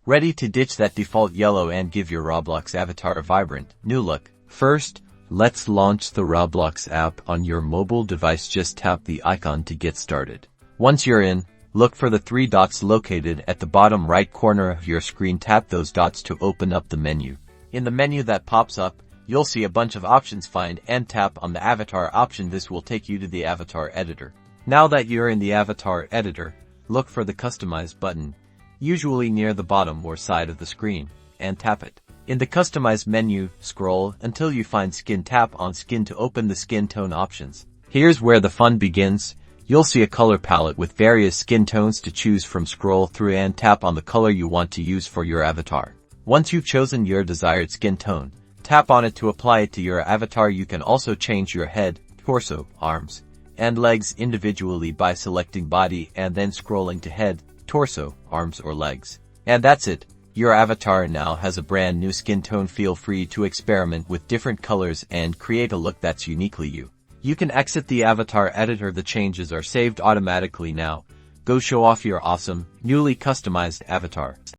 Ready to ditch that default yellow and give your Roblox avatar a vibrant, new look? First, let's launch the Roblox app on your mobile device. Just tap the icon to get started. Once you're in, look for the 3 dots located at the bottom right corner of your screen. Tap those dots to open up the menu. In the menu that pops up, you'll see a bunch of options. Find and tap on the avatar option. This will take you to the avatar editor. Now that you're in the avatar editor, look for the Customize button, usually near the bottom or side of the screen, and tap it. In the Customize menu, scroll until you find Skin. Tap on Skin to open the skin tone options. Here's where the fun begins. You'll see a color palette with various skin tones to choose from. Scroll through and tap on the color you want to use for your avatar. Once you've chosen your desired skin tone, tap on it to apply it to your avatar. You can also change your head, torso, arms, and legs individually by selecting body and then scrolling to head, torso, arms or legs. And that's it. Your avatar now has a brand new skin tone. Feel free to experiment with different colors and create a look that's uniquely you. You can exit the avatar editor. The changes are saved automatically now. Go show off your awesome, newly customized avatar.